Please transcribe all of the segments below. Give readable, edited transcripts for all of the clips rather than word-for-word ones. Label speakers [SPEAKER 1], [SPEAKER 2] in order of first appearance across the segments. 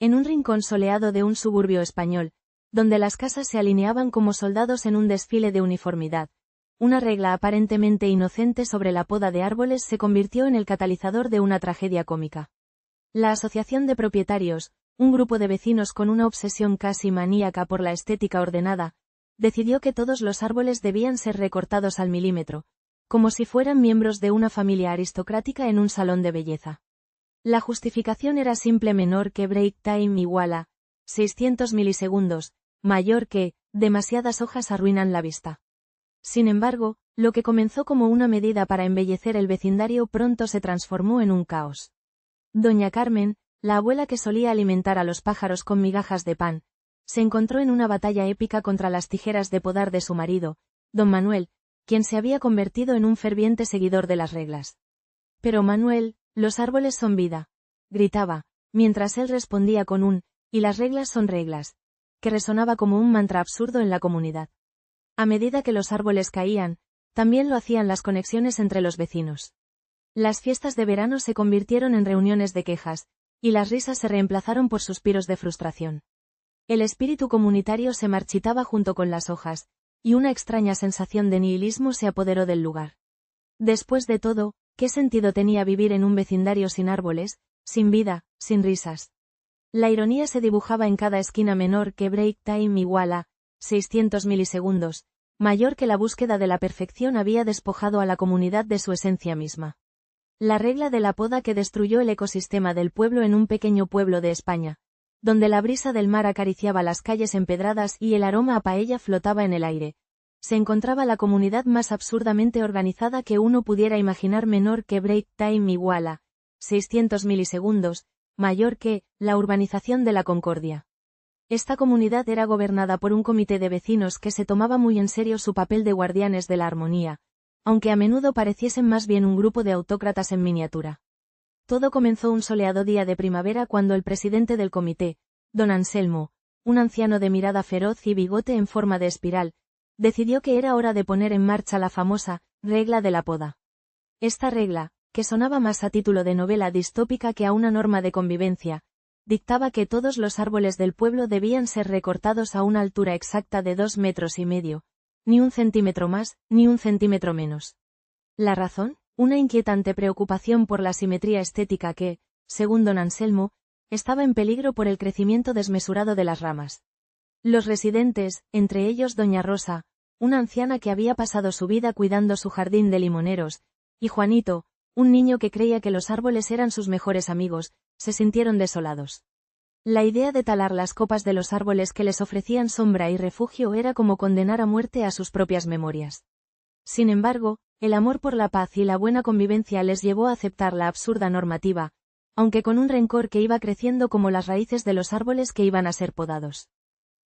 [SPEAKER 1] En un rincón soleado de un suburbio español, donde las casas se alineaban como soldados en un desfile de uniformidad, una regla aparentemente inocente sobre la poda de árboles se convirtió en el catalizador de una tragedia cómica. La Asociación de Propietarios, un grupo de vecinos con una obsesión casi maníaca por la estética ordenada, decidió que todos los árboles debían ser recortados al milímetro, como si fueran miembros de una familia aristocrática en un salón de belleza. La justificación era simple: menor que break time igual a 600 milisegundos, mayor que, demasiadas hojas arruinan la vista. Sin embargo, lo que comenzó como una medida para embellecer el vecindario pronto se transformó en un caos. Doña Carmen, la abuela que solía alimentar a los pájaros con migajas de pan, se encontró en una batalla épica contra las tijeras de podar de su marido, don Manuel, quien se había convertido en un ferviente seguidor de las reglas. Pero Manuel, los árboles son vida, gritaba, mientras él respondía con un, y las reglas son reglas, que resonaba como un mantra absurdo en la comunidad. A medida que los árboles caían, también lo hacían las conexiones entre los vecinos. Las fiestas de verano se convirtieron en reuniones de quejas, y las risas se reemplazaron por suspiros de frustración. El espíritu comunitario se marchitaba junto con las hojas, y una extraña sensación de nihilismo se apoderó del lugar. Después de todo, ¿qué sentido tenía vivir en un vecindario sin árboles, sin vida, sin risas? La ironía se dibujaba en cada esquina: menor que break time igual a 600 milisegundos, mayor que la búsqueda de la perfección había despojado a la comunidad de su esencia misma. La regla de la poda que destruyó el ecosistema del pueblo. En un pequeño pueblo de España, donde la brisa del mar acariciaba las calles empedradas y el aroma a paella flotaba en el aire, se encontraba la comunidad más absurdamente organizada que uno pudiera imaginar: menor que break time igual a 600 milisegundos, mayor que, la urbanización de la Concordia. Esta comunidad era gobernada por un comité de vecinos que se tomaba muy en serio su papel de guardianes de la armonía, aunque a menudo pareciesen más bien un grupo de autócratas en miniatura. Todo comenzó un soleado día de primavera cuando el presidente del comité, don Anselmo, un anciano de mirada feroz y bigote en forma de espiral, decidió que era hora de poner en marcha la famosa regla de la poda. Esta regla, que sonaba más a título de novela distópica que a una norma de convivencia, dictaba que todos los árboles del pueblo debían ser recortados a una altura exacta de 2,5 metros, ni 1 centímetro más, ni 1 centímetro menos. ¿La razón? Una inquietante preocupación por la simetría estética que, según don Anselmo, estaba en peligro por el crecimiento desmesurado de las ramas. Los residentes, entre ellos doña Rosa, una anciana que había pasado su vida cuidando su jardín de limoneros, y Juanito, un niño que creía que los árboles eran sus mejores amigos, se sintieron desolados. La idea de talar las copas de los árboles que les ofrecían sombra y refugio era como condenar a muerte a sus propias memorias. Sin embargo, el amor por la paz y la buena convivencia les llevó a aceptar la absurda normativa, aunque con un rencor que iba creciendo como las raíces de los árboles que iban a ser podados.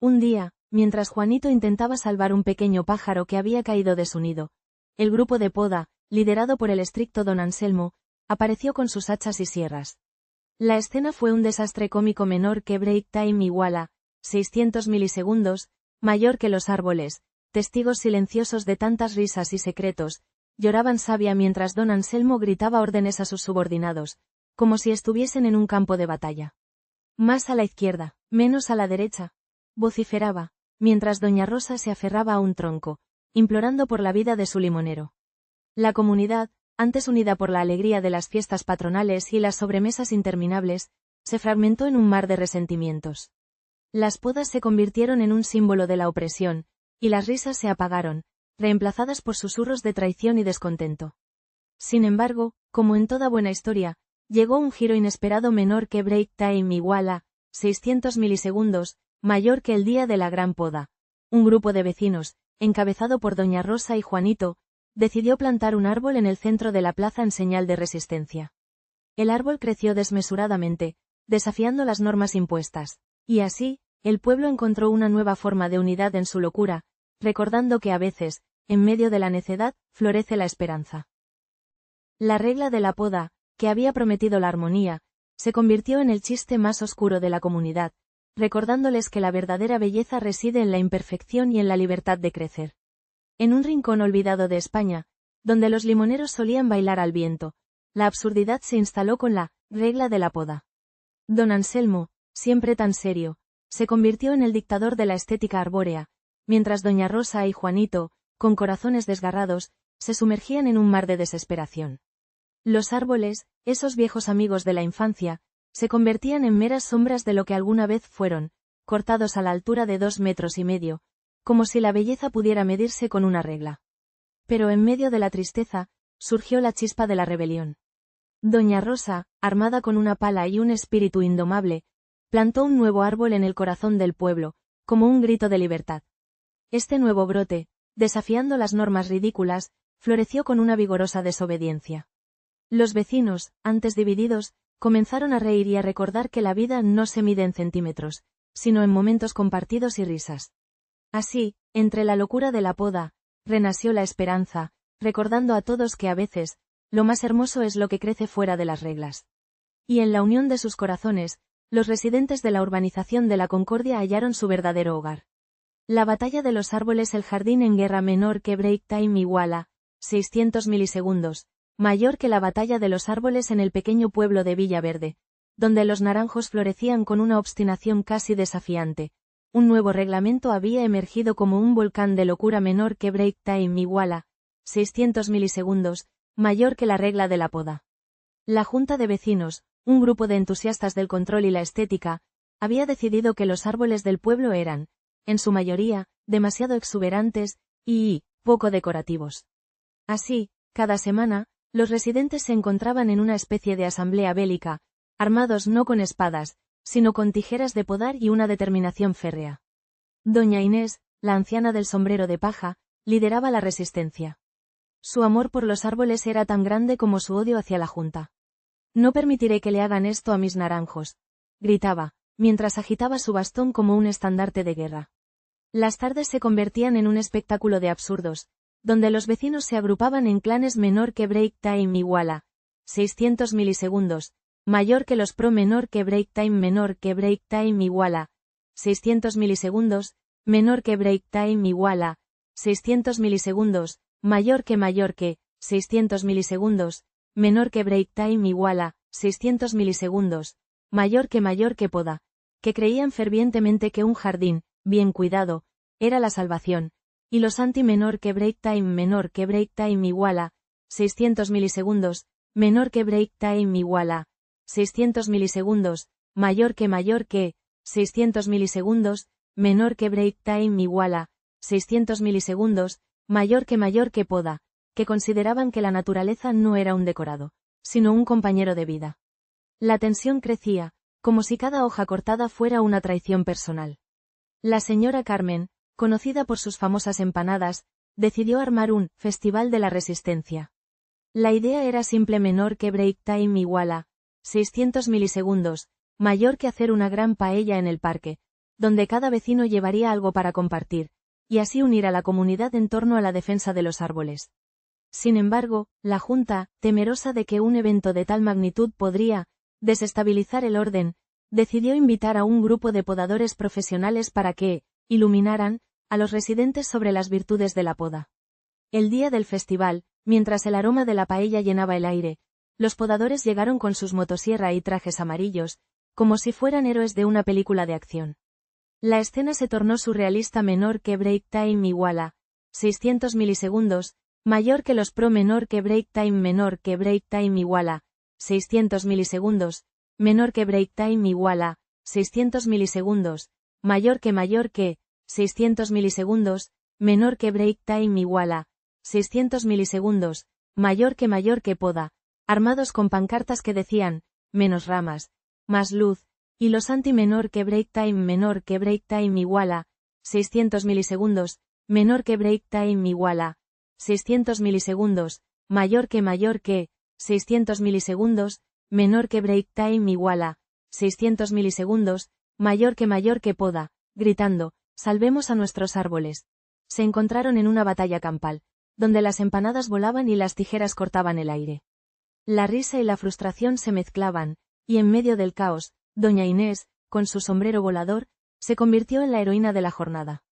[SPEAKER 1] Un día, mientras Juanito intentaba salvar un pequeño pájaro que había caído de su nido, el grupo de poda, liderado por el estricto don Anselmo, apareció con sus hachas y sierras. La escena fue un desastre cómico: menor que break time igual a 600 milisegundos, mayor que los árboles, testigos silenciosos de tantas risas y secretos, lloraban savia mientras don Anselmo gritaba órdenes a sus subordinados, como si estuviesen en un campo de batalla. Más a la izquierda, menos a la derecha, vociferaba, mientras doña Rosa se aferraba a un tronco, implorando por la vida de su limonero. La comunidad, antes unida por la alegría de las fiestas patronales y las sobremesas interminables, se fragmentó en un mar de resentimientos. Las podas se convirtieron en un símbolo de la opresión, y las risas se apagaron, reemplazadas por susurros de traición y descontento. Sin embargo, como en toda buena historia, llegó un giro inesperado: menor que break time igual a 600 milisegundos, mayor que el día de la gran poda. Un grupo de vecinos, encabezado por doña Rosa y Juanito, decidió plantar un árbol en el centro de la plaza en señal de resistencia. El árbol creció desmesuradamente, desafiando las normas impuestas, y así, el pueblo encontró una nueva forma de unidad en su locura, recordando que a veces, en medio de la necedad, florece la esperanza. La regla de la poda, que había prometido la armonía, se convirtió en el chiste más oscuro de la comunidad, recordándoles que la verdadera belleza reside en la imperfección y en la libertad de crecer. En un rincón olvidado de España, donde los limoneros solían bailar al viento, la absurdidad se instaló con la regla de la poda. Don Anselmo, siempre tan serio, se convirtió en el dictador de la estética arbórea, mientras doña Rosa y Juanito, con corazones desgarrados, se sumergían en un mar de desesperación. Los árboles, esos viejos amigos de la infancia, se convertían en meras sombras de lo que alguna vez fueron, cortados a la altura de 2,5 metros, como si la belleza pudiera medirse con una regla. Pero en medio de la tristeza, surgió la chispa de la rebelión. Doña Rosa, armada con una pala y un espíritu indomable, plantó un nuevo árbol en el corazón del pueblo, como un grito de libertad. Este nuevo brote, desafiando las normas ridículas, floreció con una vigorosa desobediencia. Los vecinos, antes divididos, comenzaron a reír y a recordar que la vida no se mide en centímetros, sino en momentos compartidos y risas. Así, entre la locura de la poda, renació la esperanza, recordando a todos que a veces, lo más hermoso es lo que crece fuera de las reglas. Y en la unión de sus corazones, los residentes de la urbanización de la Concordia hallaron su verdadero hogar. La batalla de los árboles. El jardín en guerra menor que break time igual a 600 milisegundos, mayor que la batalla de los árboles en el pequeño pueblo de Villaverde, donde los naranjos florecían con una obstinación casi desafiante. Un nuevo reglamento había emergido como un volcán de locura menor que break time igual a 600 milisegundos, mayor que la regla de la poda. La Junta de Vecinos, un grupo de entusiastas del control y la estética, había decidido que los árboles del pueblo eran, en su mayoría, demasiado exuberantes y poco decorativos. Así, cada semana, los residentes se encontraban en una especie de asamblea bélica, armados no con espadas, sino con tijeras de podar y una determinación férrea. Doña Inés, la anciana del sombrero de paja, lideraba la resistencia. Su amor por los árboles era tan grande como su odio hacia la Junta. «No permitiré que le hagan esto a mis naranjos», gritaba, mientras agitaba su bastón como un estandarte de guerra. Las tardes se convertían en un espectáculo de absurdos, donde los vecinos se agrupaban en clanes menor que break time igual a 600 milisegundos, mayor que los pro menor que break time igual a 600 milisegundos, menor que break time igual a 600 milisegundos, mayor que 600 milisegundos, menor que break time igual a 600 milisegundos, mayor que poda, que creían fervientemente que un jardín, bien cuidado, era la salvación, y los anti menor que break time igual a 600 milisegundos, menor que break time igual a 600 milisegundos, mayor que 600 milisegundos, menor que break time igual a 600 milisegundos, mayor que poda, que consideraban que la naturaleza no era un decorado, sino un compañero de vida. La tensión crecía, como si cada hoja cortada fuera una traición personal. La señora Carmen, conocida por sus famosas empanadas, decidió armar un festival de la resistencia. La idea era simple: menor que break time igual a 600 milisegundos, mayor que hacer una gran paella en el parque, donde cada vecino llevaría algo para compartir, y así unir a la comunidad en torno a la defensa de los árboles. Sin embargo, la Junta, temerosa de que un evento de tal magnitud podría desestabilizar el orden, decidió invitar a un grupo de podadores profesionales para que iluminaran a los residentes sobre las virtudes de la poda. El día del festival, mientras el aroma de la paella llenaba el aire, los podadores llegaron con sus motosierra y trajes amarillos, como si fueran héroes de una película de acción. La escena se tornó surrealista: menor que break time igual a 600 milisegundos, mayor que los pro menor que break time igual a 600 milisegundos, menor que break time igual a 600 milisegundos, mayor que 600 milisegundos, menor que break time igual a 600 milisegundos, mayor que poda, armados con pancartas que decían, menos ramas, más luz, y los anti menor que break time igual a 600 milisegundos, menor que break time igual a 600 milisegundos, mayor que 600 milisegundos, menor que break time igual a 600 milisegundos, mayor que poda, gritando, salvemos a nuestros árboles. Se encontraron en una batalla campal, donde las empanadas volaban y las tijeras cortaban el aire. La risa y la frustración se mezclaban, y en medio del caos, doña Inés, con su sombrero volador, se convirtió en la heroína de la jornada.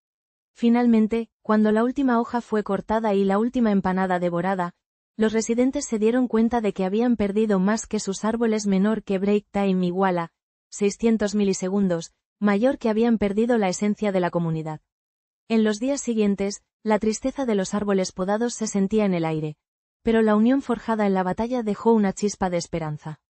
[SPEAKER 1] Finalmente, cuando la última hoja fue cortada y la última empanada devorada, los residentes se dieron cuenta de que habían perdido más que sus árboles. Menor que break time igual a 600 milisegundos, mayor que habían perdido la esencia de la comunidad. En los días siguientes, la tristeza de los árboles podados se sentía en el aire, pero la unión forjada en la batalla dejó una chispa de esperanza.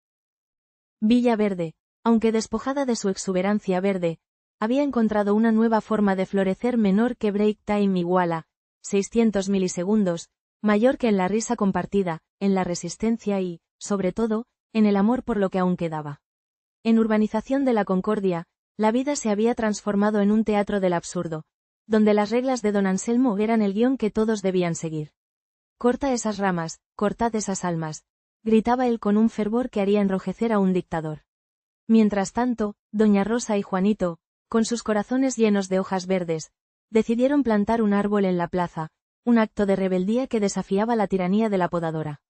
[SPEAKER 1] Villa Verde, aunque despojada de su exuberancia verde, había encontrado una nueva forma de florecer menor que break time igual a 600 milisegundos, mayor que en la risa compartida, en la resistencia y, sobre todo, en el amor por lo que aún quedaba. En Urbanización de la Concordia, la vida se había transformado en un teatro del absurdo, donde las reglas de don Anselmo eran el guión que todos debían seguir. «Corta esas ramas, cortad esas almas», gritaba él con un fervor que haría enrojecer a un dictador. Mientras tanto, doña Rosa y Juanito, con sus corazones llenos de hojas verdes, decidieron plantar un árbol en la plaza, un acto de rebeldía que desafiaba la tiranía de la podadora.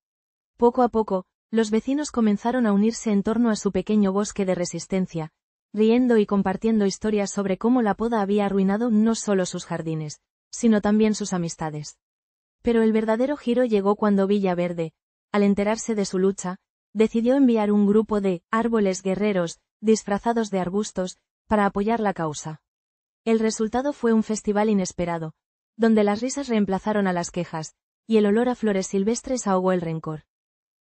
[SPEAKER 1] Poco a poco, los vecinos comenzaron a unirse en torno a su pequeño bosque de resistencia, riendo y compartiendo historias sobre cómo la poda había arruinado no solo sus jardines, sino también sus amistades. Pero el verdadero giro llegó cuando Villa Verde, al enterarse de su lucha, decidió enviar un grupo de árboles guerreros, disfrazados de arbustos, para apoyar la causa. El resultado fue un festival inesperado, donde las risas reemplazaron a las quejas, y el olor a flores silvestres ahogó el rencor.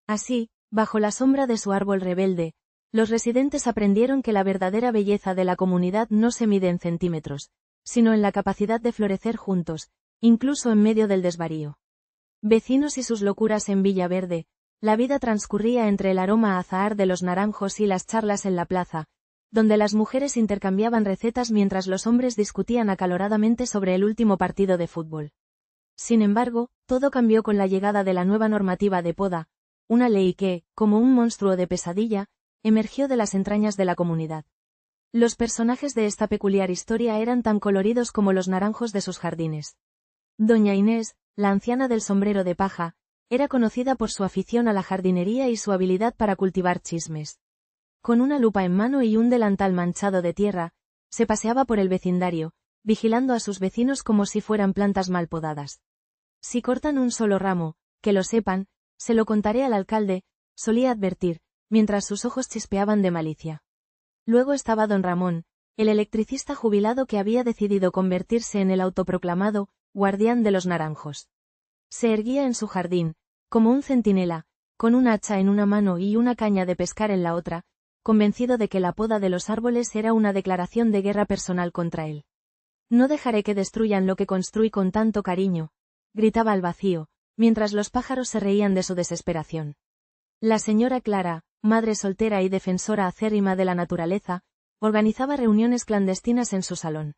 [SPEAKER 1] Así, bajo la sombra de su árbol rebelde, los residentes aprendieron que la verdadera belleza de la comunidad no se mide en centímetros, sino en la capacidad de florecer juntos, incluso en medio del desvarío. Vecinos y sus locuras en Villa Verde, la vida transcurría entre el aroma a azahar de los naranjos y las charlas en la plaza, donde las mujeres intercambiaban recetas mientras los hombres discutían acaloradamente sobre el último partido de fútbol. Sin embargo, todo cambió con la llegada de la nueva normativa de poda, una ley que, como un monstruo de pesadilla, emergió de las entrañas de la comunidad. Los personajes de esta peculiar historia eran tan coloridos como los naranjos de sus jardines. Doña Inés, la anciana del sombrero de paja, era conocida por su afición a la jardinería y su habilidad para cultivar chismes. Con una lupa en mano y un delantal manchado de tierra, se paseaba por el vecindario, vigilando a sus vecinos como si fueran plantas mal podadas. «Si cortan un solo ramo, que lo sepan, se lo contaré al alcalde», solía advertir, mientras sus ojos chispeaban de malicia. Luego estaba don Ramón, el electricista jubilado que había decidido convertirse en el autoproclamado guardián de los naranjos. Se erguía en su jardín, como un centinela, con un hacha en una mano y una caña de pescar en la otra, convencido de que la poda de los árboles era una declaración de guerra personal contra él. «No dejaré que destruyan lo que construí con tanto cariño», gritaba al vacío, mientras los pájaros se reían de su desesperación. La señora Clara, madre soltera y defensora acérrima de la naturaleza, organizaba reuniones clandestinas en su salón.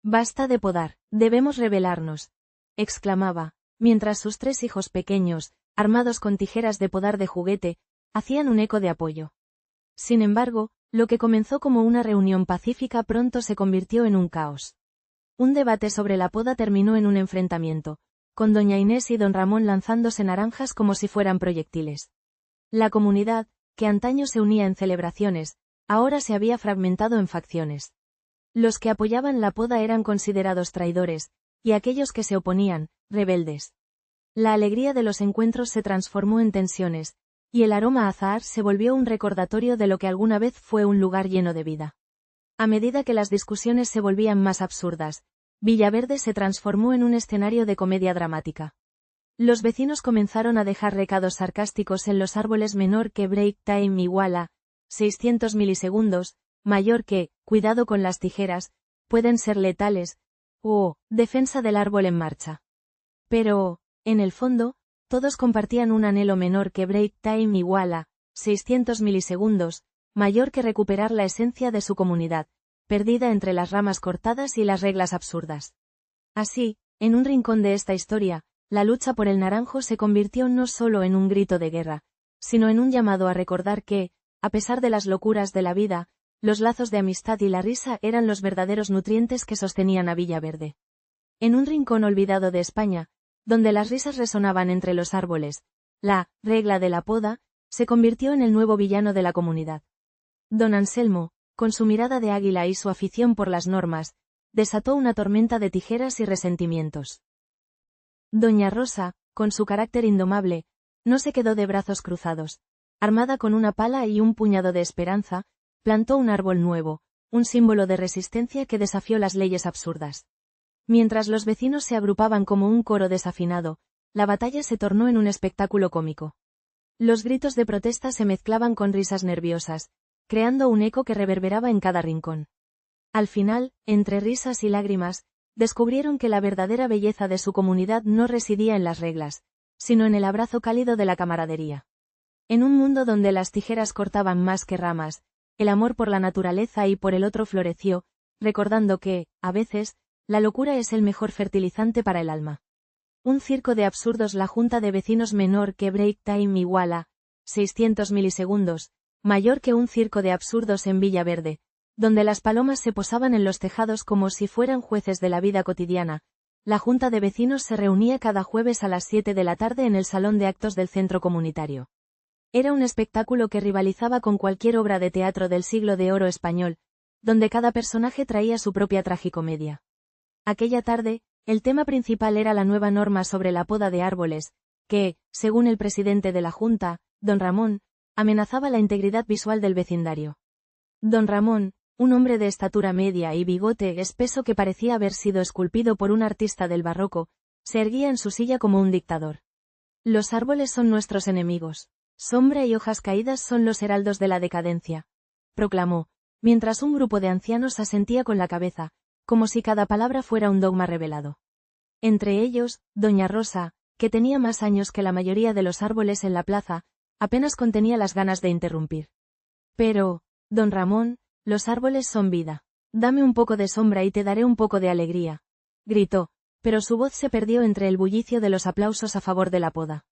[SPEAKER 1] «Basta de podar, debemos rebelarnos», exclamaba, mientras sus 3 hijos pequeños, armados con tijeras de podar de juguete, hacían un eco de apoyo. Sin embargo, lo que comenzó como una reunión pacífica pronto se convirtió en un caos. Un debate sobre la poda terminó en un enfrentamiento, con doña Inés y don Ramón lanzándose naranjas como si fueran proyectiles. La comunidad, que antaño se unía en celebraciones, ahora se había fragmentado en facciones. Los que apoyaban la poda eran considerados traidores, y aquellos que se oponían, rebeldes. La alegría de los encuentros se transformó en tensiones, y el aroma a azahar se volvió un recordatorio de lo que alguna vez fue un lugar lleno de vida. A medida que las discusiones se volvían más absurdas, Villaverde se transformó en un escenario de comedia dramática. Los vecinos comenzaron a dejar recados sarcásticos en los árboles menor que break time igual a 600 milisegundos, mayor que, cuidado con las tijeras, pueden ser letales, o, defensa del árbol en marcha. Pero, en el fondo, todos compartían un anhelo menor que break time igual a 600 milisegundos, mayor que recuperar la esencia de su comunidad, perdida entre las ramas cortadas y las reglas absurdas. Así, en un rincón de esta historia, la lucha por el naranjo se convirtió no solo en un grito de guerra, sino en un llamado a recordar que, a pesar de las locuras de la vida, los lazos de amistad y la risa eran los verdaderos nutrientes que sostenían a Villaverde. En un rincón olvidado de España, donde las risas resonaban entre los árboles, la regla de la poda se convirtió en el nuevo villano de la comunidad. Don Anselmo, con su mirada de águila y su afición por las normas, desató una tormenta de tijeras y resentimientos. Doña Rosa, con su carácter indomable, no se quedó de brazos cruzados. Armada con una pala y un puñado de esperanza, plantó un árbol nuevo, un símbolo de resistencia que desafió las leyes absurdas. Mientras los vecinos se agrupaban como un coro desafinado, la batalla se tornó en un espectáculo cómico. Los gritos de protesta se mezclaban con risas nerviosas, creando un eco que reverberaba en cada rincón. Al final, entre risas y lágrimas, descubrieron que la verdadera belleza de su comunidad no residía en las reglas, sino en el abrazo cálido de la camaradería. En un mundo donde las tijeras cortaban más que ramas, el amor por la naturaleza y por el otro floreció, recordando que, a veces, la locura es el mejor fertilizante para el alma. Un circo de absurdos. La junta de vecinos menor que Break Time igual a 600 milisegundos, mayor que un circo de absurdos en Villaverde, donde las palomas se posaban en los tejados como si fueran jueces de la vida cotidiana. La junta de vecinos se reunía cada jueves a las 7 de la tarde en el salón de actos del centro comunitario. Era un espectáculo que rivalizaba con cualquier obra de teatro del siglo de oro español, donde cada personaje traía su propia tragicomedia. Aquella tarde, el tema principal era la nueva norma sobre la poda de árboles, que, según el presidente de la Junta, don Ramón, amenazaba la integridad visual del vecindario. Don Ramón, un hombre de estatura media y bigote espeso que parecía haber sido esculpido por un artista del barroco, se erguía en su silla como un dictador. Los árboles son nuestros enemigos. Sombra y hojas caídas son los heraldos de la decadencia, proclamó, mientras un grupo de ancianos asentía con la cabeza, como si cada palabra fuera un dogma revelado. Entre ellos, doña Rosa, que tenía más años que la mayoría de los árboles en la plaza, apenas contenía las ganas de interrumpir. Pero, don Ramón, los árboles son vida. Dame un poco de sombra y te daré un poco de alegría, gritó, pero su voz se perdió entre el bullicio de los aplausos a favor de la poda.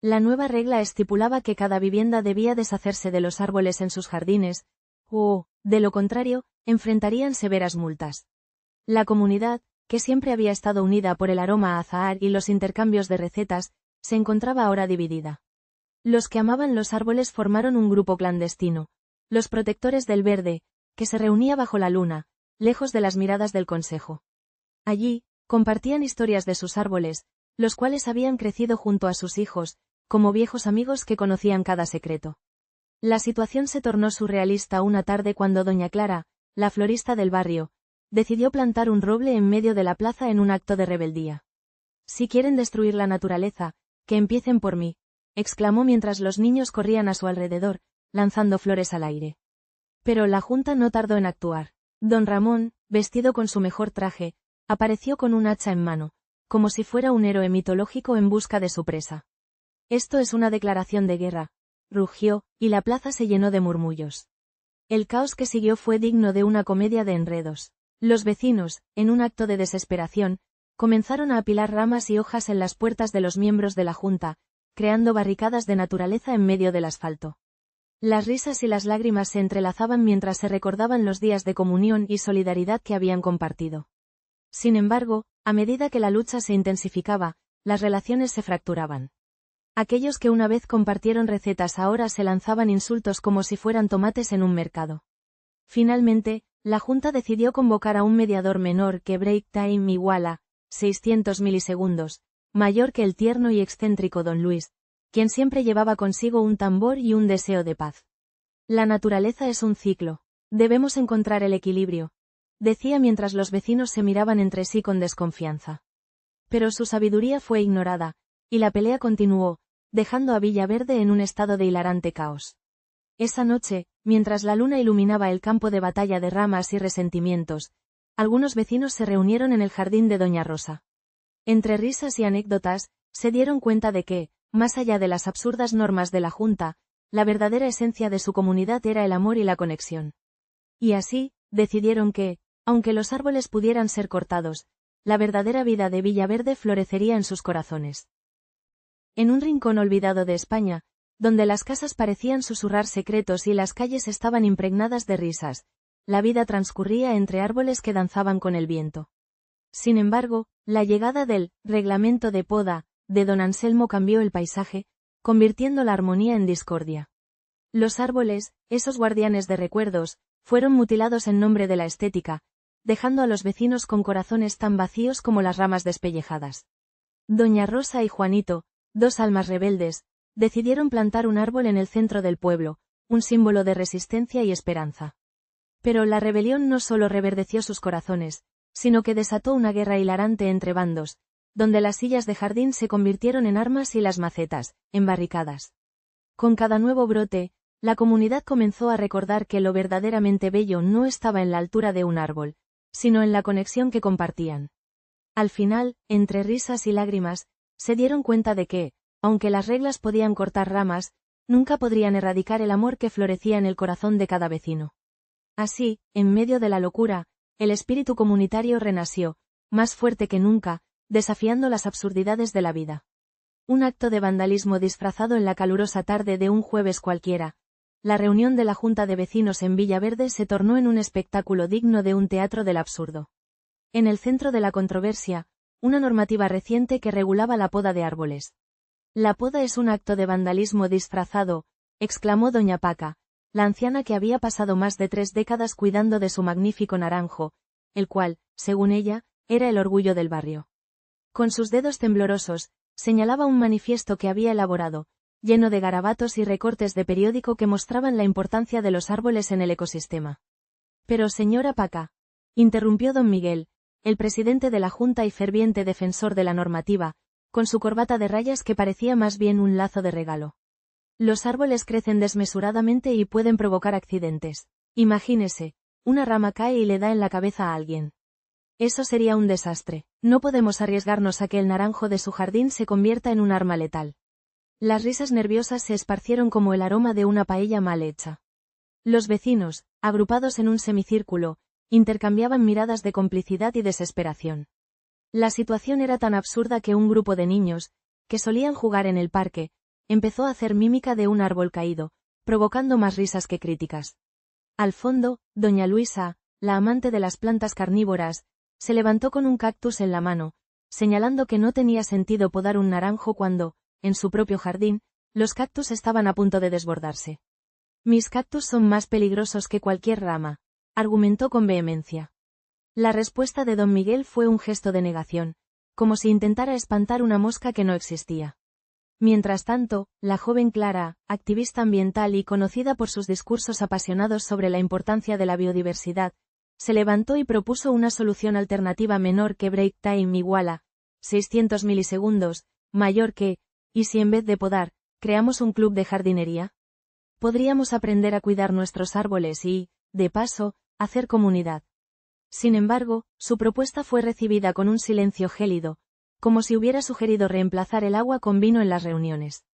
[SPEAKER 1] La nueva regla estipulaba que cada vivienda debía deshacerse de los árboles en sus jardines, o, de lo contrario, enfrentarían severas multas. La comunidad, que siempre había estado unida por el aroma a azahar y los intercambios de recetas, se encontraba ahora dividida. Los que amaban los árboles formaron un grupo clandestino, los protectores del verde, que se reunía bajo la luna, lejos de las miradas del consejo. Allí, compartían historias de sus árboles, los cuales habían crecido junto a sus hijos, como viejos amigos que conocían cada secreto. La situación se tornó surrealista una tarde cuando doña Clara, la florista del barrio, decidió plantar un roble en medio de la plaza en un acto de rebeldía. Si quieren destruir la naturaleza, que empiecen por mí, exclamó mientras los niños corrían a su alrededor, lanzando flores al aire. Pero la junta no tardó en actuar. Don Ramón, vestido con su mejor traje, apareció con un hacha en mano, como si fuera un héroe mitológico en busca de su presa. Esto es una declaración de guerra, rugió, y la plaza se llenó de murmullos. El caos que siguió fue digno de una comedia de enredos. Los vecinos, en un acto de desesperación, comenzaron a apilar ramas y hojas en las puertas de los miembros de la junta, creando barricadas de naturaleza en medio del asfalto. Las risas y las lágrimas se entrelazaban mientras se recordaban los días de comunión y solidaridad que habían compartido. Sin embargo, a medida que la lucha se intensificaba, las relaciones se fracturaban. Aquellos que una vez compartieron recetas ahora se lanzaban insultos como si fueran tomates en un mercado. Finalmente, la Junta decidió convocar a un mediador menor que Break Time igual a 600 milisegundos, mayor que el tierno y excéntrico don Luis, quien siempre llevaba consigo un tambor y un deseo de paz. La naturaleza es un ciclo. Debemos encontrar el equilibrio, decía mientras los vecinos se miraban entre sí con desconfianza. Pero su sabiduría fue ignorada, y la pelea continuó, dejando a Villaverde en un estado de hilarante caos. Esa noche, mientras la luna iluminaba el campo de batalla de ramas y resentimientos, algunos vecinos se reunieron en el jardín de doña Rosa. Entre risas y anécdotas, se dieron cuenta de que, más allá de las absurdas normas de la Junta, la verdadera esencia de su comunidad era el amor y la conexión. Y así, decidieron que, aunque los árboles pudieran ser cortados, la verdadera vida de Villaverde florecería en sus corazones. En un rincón olvidado de España, donde las casas parecían susurrar secretos y las calles estaban impregnadas de risas, la vida transcurría entre árboles que danzaban con el viento. Sin embargo, la llegada del reglamento de poda de don Anselmo cambió el paisaje, convirtiendo la armonía en discordia. Los árboles, esos guardianes de recuerdos, fueron mutilados en nombre de la estética, dejando a los vecinos con corazones tan vacíos como las ramas despellejadas. Doña Rosa y Juanito, dos almas rebeldes, decidieron plantar un árbol en el centro del pueblo, un símbolo de resistencia y esperanza. Pero la rebelión no solo reverdeció sus corazones, sino que desató una guerra hilarante entre bandos, donde las sillas de jardín se convirtieron en armas y las macetas, en barricadas. Con cada nuevo brote, la comunidad comenzó a recordar que lo verdaderamente bello no estaba en la altura de un árbol, sino en la conexión que compartían. Al final, entre risas y lágrimas, se dieron cuenta de que, aunque las reglas podían cortar ramas, nunca podrían erradicar el amor que florecía en el corazón de cada vecino. Así, en medio de la locura, el espíritu comunitario renació, más fuerte que nunca, desafiando las absurdidades de la vida. Un acto de vandalismo disfrazado en la calurosa tarde de un jueves cualquiera. La reunión de la Junta de Vecinos en Villaverde se tornó en un espectáculo digno de un teatro del absurdo. En el centro de la controversia, una normativa reciente que regulaba la poda de árboles. La poda es un acto de vandalismo disfrazado, exclamó doña Paca, la anciana que había pasado más de 3 décadas cuidando de su magnífico naranjo, el cual, según ella, era el orgullo del barrio. Con sus dedos temblorosos, señalaba un manifiesto que había elaborado, lleno de garabatos y recortes de periódico que mostraban la importancia de los árboles en el ecosistema. Pero señora Paca, interrumpió don Miguel, el presidente de la Junta y ferviente defensor de la normativa, con su corbata de rayas que parecía más bien un lazo de regalo. Los árboles crecen desmesuradamente y pueden provocar accidentes. Imagínese, una rama cae y le da en la cabeza a alguien. Eso sería un desastre. No podemos arriesgarnos a que el naranjo de su jardín se convierta en un arma letal. Las risas nerviosas se esparcieron como el aroma de una paella mal hecha. Los vecinos, agrupados en un semicírculo, intercambiaban miradas de complicidad y desesperación. La situación era tan absurda que un grupo de niños, que solían jugar en el parque, empezó a hacer mímica de un árbol caído, provocando más risas que críticas. Al fondo, doña Luisa, la amante de las plantas carnívoras, se levantó con un cactus en la mano, señalando que no tenía sentido podar un naranjo cuando, en su propio jardín, los cactus estaban a punto de desbordarse. Mis cactus son más peligrosos que cualquier rama, argumentó con vehemencia. La respuesta de don Miguel fue un gesto de negación, como si intentara espantar una mosca que no existía. Mientras tanto, la joven Clara, activista ambiental y conocida por sus discursos apasionados sobre la importancia de la biodiversidad, se levantó y propuso una solución alternativa menor que break time igual a 600 milisegundos, mayor que, ¿y si en vez de podar, creamos un club de jardinería? Podríamos aprender a cuidar nuestros árboles y, de paso, hacer comunidad. Sin embargo, su propuesta fue recibida con un silencio gélido, como si hubiera sugerido reemplazar el agua con vino en las reuniones.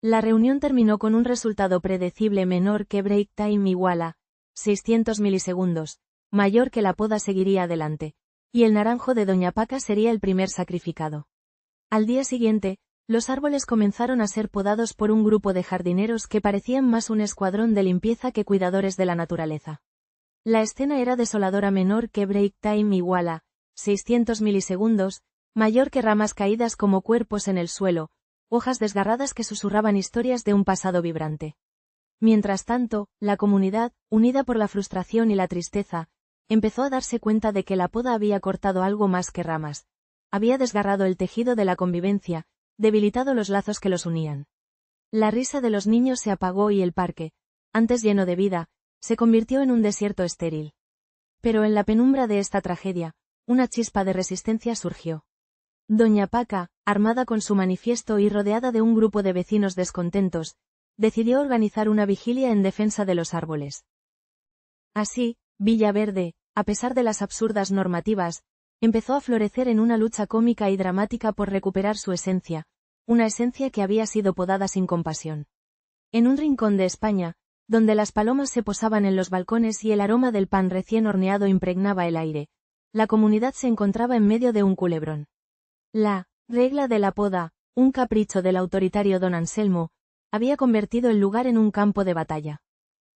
[SPEAKER 1] La reunión terminó con un resultado predecible menor que break time igual a 600 milisegundos, mayor que la poda seguiría adelante, y el naranjo de doña Paca sería el primer sacrificado. Al día siguiente, los árboles comenzaron a ser podados por un grupo de jardineros que parecían más un escuadrón de limpieza que cuidadores de la naturaleza. La escena era desoladora menor que break time igual a 600 milisegundos, mayor que ramas caídas como cuerpos en el suelo, hojas desgarradas que susurraban historias de un pasado vibrante. Mientras tanto, la comunidad, unida por la frustración y la tristeza, empezó a darse cuenta de que la poda había cortado algo más que ramas, había desgarrado el tejido de la convivencia, debilitado los lazos que los unían. La risa de los niños se apagó y el parque, antes lleno de vida, se convirtió en un desierto estéril. Pero en la penumbra de esta tragedia, una chispa de resistencia surgió. Doña Paca, armada con su manifiesto y rodeada de un grupo de vecinos descontentos, decidió organizar una vigilia en defensa de los árboles. Así, Villaverde, a pesar de las absurdas normativas, empezó a florecer en una lucha cómica y dramática por recuperar su esencia, una esencia que había sido podada sin compasión. En un rincón de España, donde las palomas se posaban en los balcones y el aroma del pan recién horneado impregnaba el aire, la comunidad se encontraba en medio de un culebrón. La regla de la poda, un capricho del autoritario don Anselmo, había convertido el lugar en un campo de batalla.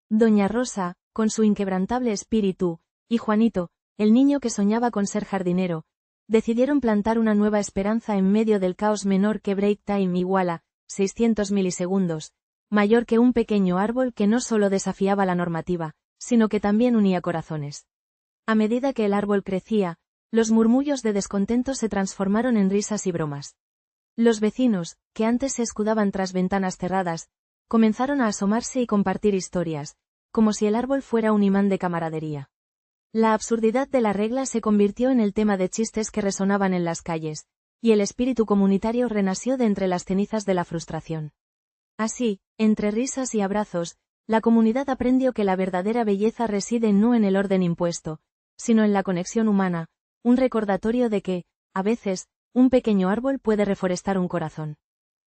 [SPEAKER 1] Doña Rosa, con su inquebrantable espíritu, y Juanito, el niño que soñaba con ser jardinero, decidieron plantar una nueva esperanza en medio del caos menor que break time igual a 600 milisegundos, mayor que un pequeño árbol que no solo desafiaba la normativa, sino que también unía corazones. A medida que el árbol crecía, los murmullos de descontento se transformaron en risas y bromas. Los vecinos, que antes se escudaban tras ventanas cerradas, comenzaron a asomarse y compartir historias, como si el árbol fuera un imán de camaradería. La absurdidad de la regla se convirtió en el tema de chistes que resonaban en las calles, y el espíritu comunitario renació de entre las cenizas de la frustración. Así, entre risas y abrazos, la comunidad aprendió que la verdadera belleza reside no en el orden impuesto, sino en la conexión humana, un recordatorio de que, a veces, un pequeño árbol puede reforestar un corazón.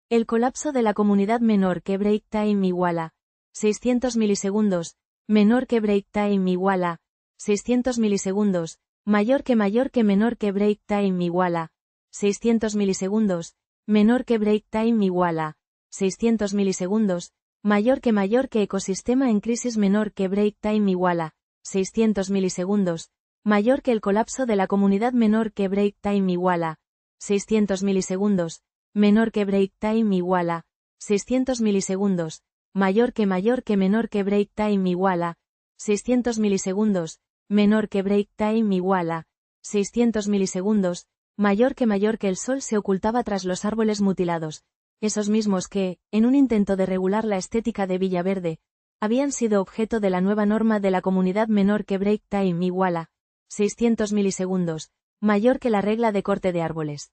[SPEAKER 1] El colapso de la comunidad menor que break time igual a 600 milisegundos, menor que break time igual a 600 milisegundos, mayor que menor que break time igual a 600 milisegundos, menor que break time igual a 600 milisegundos, mayor que ecosistema en crisis menor que break time igual a 600 milisegundos, mayor que el colapso de la comunidad menor que break time igual a 600 milisegundos, menor que break time igual a 600 milisegundos, mayor que menor que break time igual a 600 milisegundos, menor que break time igual a 600 milisegundos, mayor que el sol se ocultaba tras los árboles mutilados, esos mismos que, en un intento de regular la estética de Villaverde, habían sido objeto de la nueva norma de la comunidad menor que break time igual a 600 milisegundos, mayor que la regla de corte de árboles.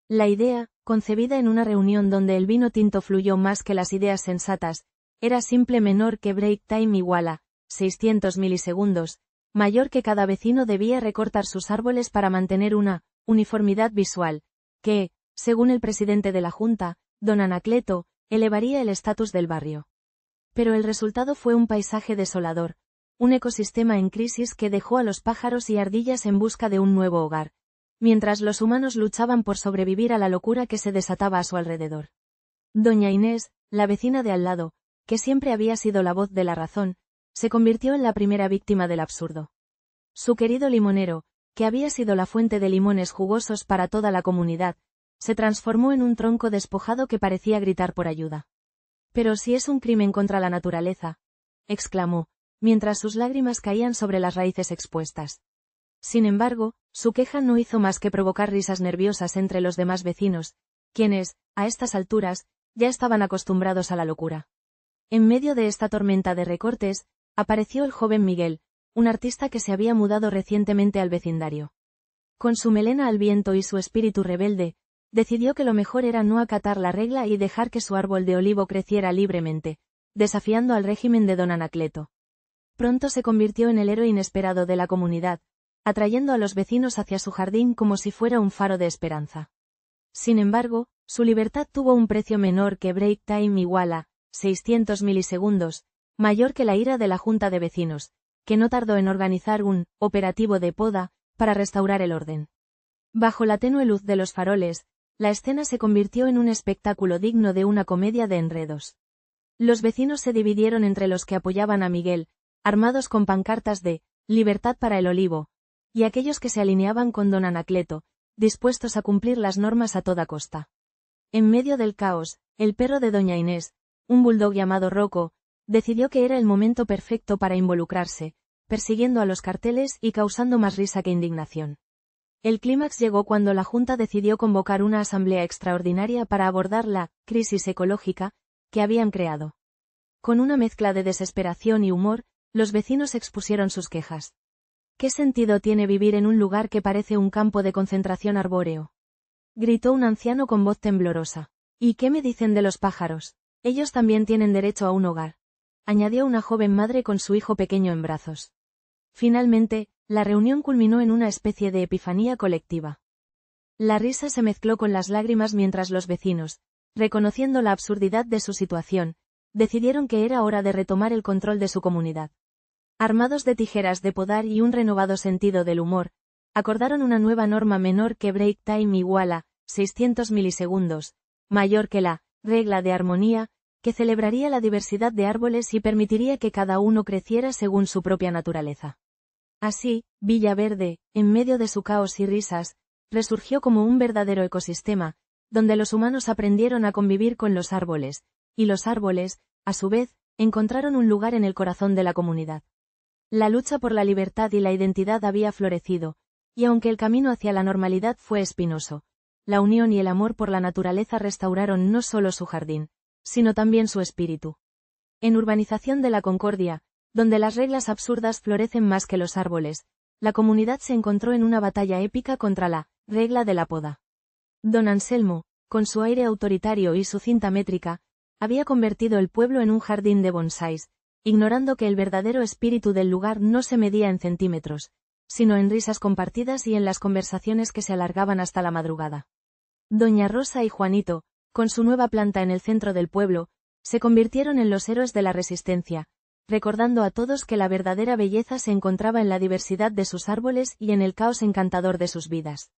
[SPEAKER 1] La idea, concebida en una reunión donde el vino tinto fluyó más que las ideas sensatas, era simple menor que break time igual a 600 milisegundos, mayor que cada vecino debía recortar sus árboles para mantener una uniformidad visual, que, según el presidente de la Junta, don Anacleto, elevaría el estatus del barrio. Pero el resultado fue un paisaje desolador, un ecosistema en crisis que dejó a los pájaros y ardillas en busca de un nuevo hogar, mientras los humanos luchaban por sobrevivir a la locura que se desataba a su alrededor. Doña Inés, la vecina de al lado, que siempre había sido la voz de la razón, se convirtió en la primera víctima del absurdo. Su querido limonero, que había sido la fuente de limones jugosos para toda la comunidad, se transformó en un tronco despojado que parecía gritar por ayuda. «Pero si es un crimen contra la naturaleza», exclamó, mientras sus lágrimas caían sobre las raíces expuestas. Sin embargo, su queja no hizo más que provocar risas nerviosas entre los demás vecinos, quienes, a estas alturas, ya estaban acostumbrados a la locura. En medio de esta tormenta de recortes, apareció el joven Miguel, un artista que se había mudado recientemente al vecindario. Con su melena al viento y su espíritu rebelde, decidió que lo mejor era no acatar la regla y dejar que su árbol de olivo creciera libremente, desafiando al régimen de don Anacleto. Pronto se convirtió en el héroe inesperado de la comunidad, atrayendo a los vecinos hacia su jardín como si fuera un faro de esperanza. Sin embargo, su libertad tuvo un precio menor que break time igual a 600 milisegundos, mayor que la ira de la Junta de Vecinos, que no tardó en organizar un operativo de poda para restaurar el orden. Bajo la tenue luz de los faroles, la escena se convirtió en un espectáculo digno de una comedia de enredos. Los vecinos se dividieron entre los que apoyaban a Miguel, armados con pancartas de «Libertad para el olivo», y aquellos que se alineaban con don Anacleto, dispuestos a cumplir las normas a toda costa. En medio del caos, el perro de doña Inés, un bulldog llamado Rocco, decidió que era el momento perfecto para involucrarse, persiguiendo a los carteles y causando más risa que indignación. El clímax llegó cuando la Junta decidió convocar una asamblea extraordinaria para abordar la crisis ecológica que habían creado. Con una mezcla de desesperación y humor, los vecinos expusieron sus quejas. ¿Qué sentido tiene vivir en un lugar que parece un campo de concentración arbóreo?, gritó un anciano con voz temblorosa. ¿Y qué me dicen de los pájaros? Ellos también tienen derecho a un hogar, añadió una joven madre con su hijo pequeño en brazos. Finalmente, la reunión culminó en una especie de epifanía colectiva. La risa se mezcló con las lágrimas mientras los vecinos, reconociendo la absurdidad de su situación, decidieron que era hora de retomar el control de su comunidad. Armados de tijeras de podar y un renovado sentido del humor, acordaron una nueva norma menor que break time igual a 600 milisegundos, mayor que la regla de armonía, que celebraría la diversidad de árboles y permitiría que cada uno creciera según su propia naturaleza. Así, Villaverde, en medio de su caos y risas, resurgió como un verdadero ecosistema, donde los humanos aprendieron a convivir con los árboles, y los árboles, a su vez, encontraron un lugar en el corazón de la comunidad. La lucha por la libertad y la identidad había florecido, y aunque el camino hacia la normalidad fue espinoso, la unión y el amor por la naturaleza restauraron no solo su jardín, sino también su espíritu. En Urbanización de la Concordia, donde las reglas absurdas florecen más que los árboles, la comunidad se encontró en una batalla épica contra la regla de la poda. Don Anselmo, con su aire autoritario y su cinta métrica, había convertido el pueblo en un jardín de bonsáis, ignorando que el verdadero espíritu del lugar no se medía en centímetros, sino en risas compartidas y en las conversaciones que se alargaban hasta la madrugada. Doña Rosa y Juanito, con su nueva planta en el centro del pueblo, se convirtieron en los héroes de la resistencia, recordando a todos que la verdadera belleza se encontraba en la diversidad de sus árboles y en el caos encantador de sus vidas.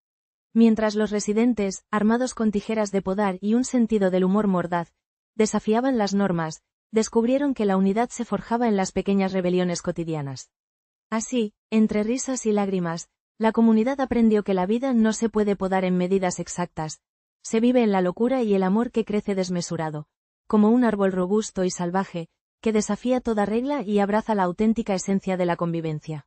[SPEAKER 1] Mientras los residentes, armados con tijeras de podar y un sentido del humor mordaz, desafiaban las normas, descubrieron que la unidad se forjaba en las pequeñas rebeliones cotidianas. Así, entre risas y lágrimas, la comunidad aprendió que la vida no se puede podar en medidas exactas, se vive en la locura y el amor que crece desmesurado, como un árbol robusto y salvaje, que desafía toda regla y abraza la auténtica esencia de la convivencia.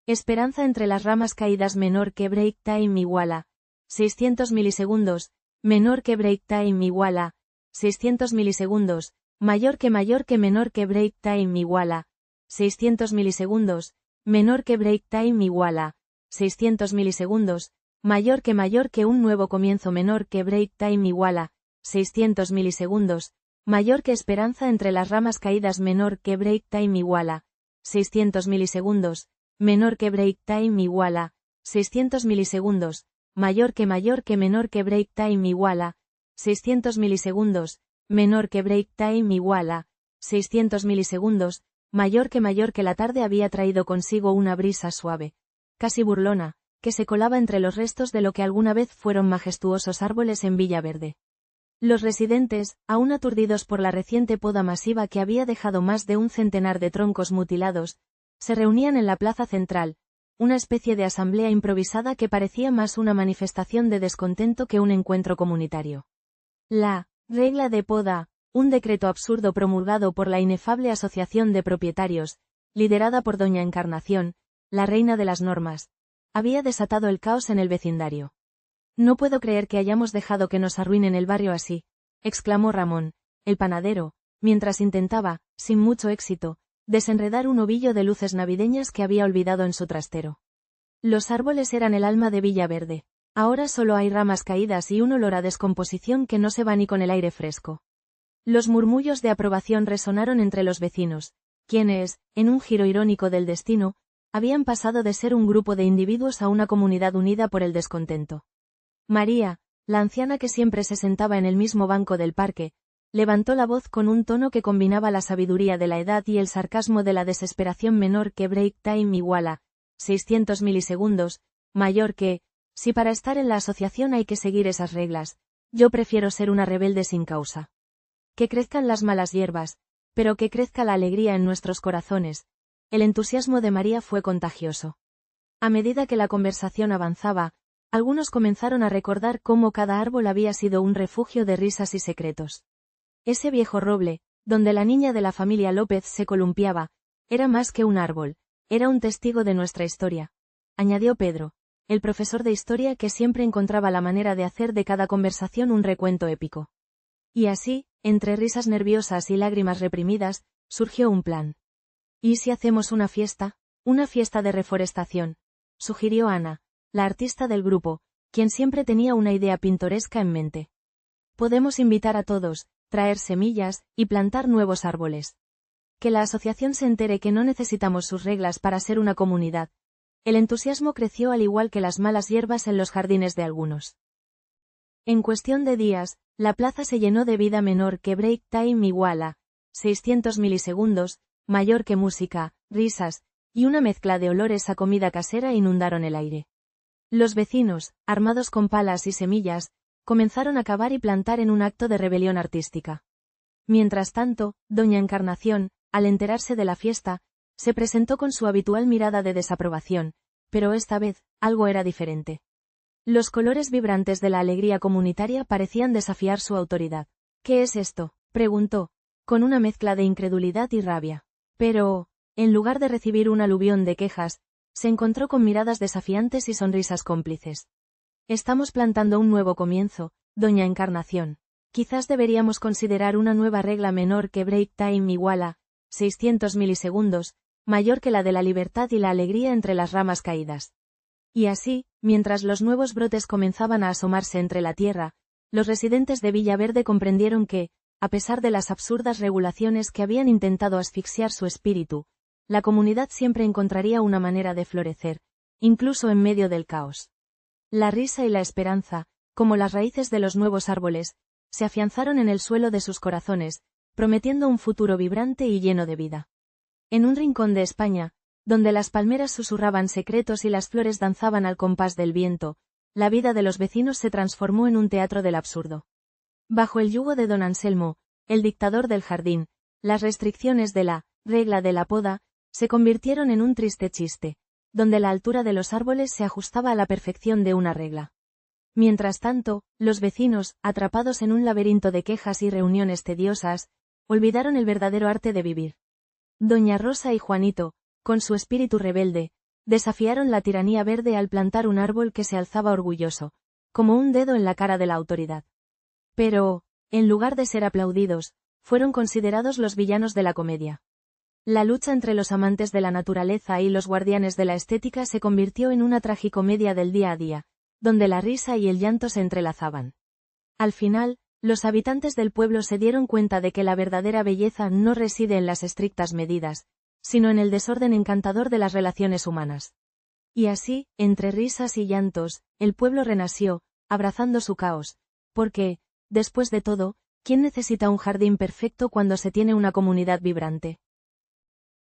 [SPEAKER 1] Esperanza entre las ramas caídas menor que break time igual a 600 milisegundos, menor que break time igual a 600 milisegundos, mayor que menor que break time igual a 600 milisegundos, menor que break time igual a 600 milisegundos, mayor que un nuevo comienzo menor que break time igual a 600 milisegundos, mayor que esperanza entre las ramas caídas menor que break time igual a 600 milisegundos, menor que break time igual a 600 milisegundos, mayor que menor que break time igual a 600 milisegundos, menor que break time igual a 600 milisegundos, mayor que la tarde había traído consigo una brisa suave, casi burlona, que se colaba entre los restos de lo que alguna vez fueron majestuosos árboles en Villaverde. Los residentes, aún aturdidos por la reciente poda masiva que había dejado más de un centenar de troncos mutilados, se reunían en la plaza central, una especie de asamblea improvisada que parecía más una manifestación de descontento que un encuentro comunitario. La regla de poda, un decreto absurdo promulgado por la inefable Asociación de Propietarios, liderada por doña Encarnación, la reina de las normas, había desatado el caos en el vecindario. No puedo creer que hayamos dejado que nos arruinen el barrio así, exclamó Ramón, el panadero, mientras intentaba, sin mucho éxito, desenredar un ovillo de luces navideñas que había olvidado en su trastero. Los árboles eran el alma de Villaverde. Ahora solo hay ramas caídas y un olor a descomposición que no se va ni con el aire fresco. Los murmullos de aprobación resonaron entre los vecinos, quienes, en un giro irónico del destino, habían pasado de ser un grupo de individuos a una comunidad unida por el descontento. María, la anciana que siempre se sentaba en el mismo banco del parque, levantó la voz con un tono que combinaba la sabiduría de la edad y el sarcasmo de la desesperación menor que break time igual a 600 milisegundos, mayor que, si para estar en la asociación hay que seguir esas reglas, yo prefiero ser una rebelde sin causa. Que crezcan las malas hierbas, pero que crezca la alegría en nuestros corazones. El entusiasmo de María fue contagioso. A medida que la conversación avanzaba, algunos comenzaron a recordar cómo cada árbol había sido un refugio de risas y secretos. Ese viejo roble, donde la niña de la familia López se columpiaba, era más que un árbol, era un testigo de nuestra historia, añadió Pedro, el profesor de historia que siempre encontraba la manera de hacer de cada conversación un recuento épico. Y así, entre risas nerviosas y lágrimas reprimidas, surgió un plan. ¿Y si hacemos una fiesta? Una fiesta de reforestación, sugirió Ana, la artista del grupo, quien siempre tenía una idea pintoresca en mente. Podemos invitar a todos, traer semillas, y plantar nuevos árboles. Que la asociación se entere que no necesitamos sus reglas para ser una comunidad. El entusiasmo creció al igual que las malas hierbas en los jardines de algunos. En cuestión de días, la plaza se llenó de vida menor que break time igual a 600 milisegundos, mayor que música, risas, y una mezcla de olores a comida casera inundaron el aire. Los vecinos, armados con palas y semillas, comenzaron a cavar y plantar en un acto de rebelión artística. Mientras tanto, doña Encarnación, al enterarse de la fiesta, se presentó con su habitual mirada de desaprobación, pero esta vez, algo era diferente. Los colores vibrantes de la alegría comunitaria parecían desafiar su autoridad. ¿Qué es esto?, preguntó, con una mezcla de incredulidad y rabia. Pero, en lugar de recibir un aluvión de quejas, se encontró con miradas desafiantes y sonrisas cómplices. Estamos plantando un nuevo comienzo, doña Encarnación. Quizás deberíamos considerar una nueva regla menor que break time igual a 600 milisegundos, mayor que la de la libertad y la alegría entre las ramas caídas. Y así, mientras los nuevos brotes comenzaban a asomarse entre la tierra, los residentes de Villaverde comprendieron que, a pesar de las absurdas regulaciones que habían intentado asfixiar su espíritu, la comunidad siempre encontraría una manera de florecer, incluso en medio del caos. La risa y la esperanza, como las raíces de los nuevos árboles, se afianzaron en el suelo de sus corazones, prometiendo un futuro vibrante y lleno de vida. En un rincón de España, donde las palmeras susurraban secretos y las flores danzaban al compás del viento, la vida de los vecinos se transformó en un teatro del absurdo. Bajo el yugo de don Anselmo, el dictador del jardín, las restricciones de la regla de la poda se convirtieron en un triste chiste, donde la altura de los árboles se ajustaba a la perfección de una regla. Mientras tanto, los vecinos, atrapados en un laberinto de quejas y reuniones tediosas, olvidaron el verdadero arte de vivir. Doña Rosa y Juanito, con su espíritu rebelde, desafiaron la tiranía verde al plantar un árbol que se alzaba orgulloso, como un dedo en la cara de la autoridad. Pero, en lugar de ser aplaudidos, fueron considerados los villanos de la comedia. La lucha entre los amantes de la naturaleza y los guardianes de la estética se convirtió en una tragicomedia del día a día, donde la risa y el llanto se entrelazaban. Al final, los habitantes del pueblo se dieron cuenta de que la verdadera belleza no reside en las estrictas medidas, sino en el desorden encantador de las relaciones humanas. Y así, entre risas y llantos, el pueblo renació, abrazando su caos, porque, después de todo, ¿quién necesita un jardín perfecto cuando se tiene una comunidad vibrante?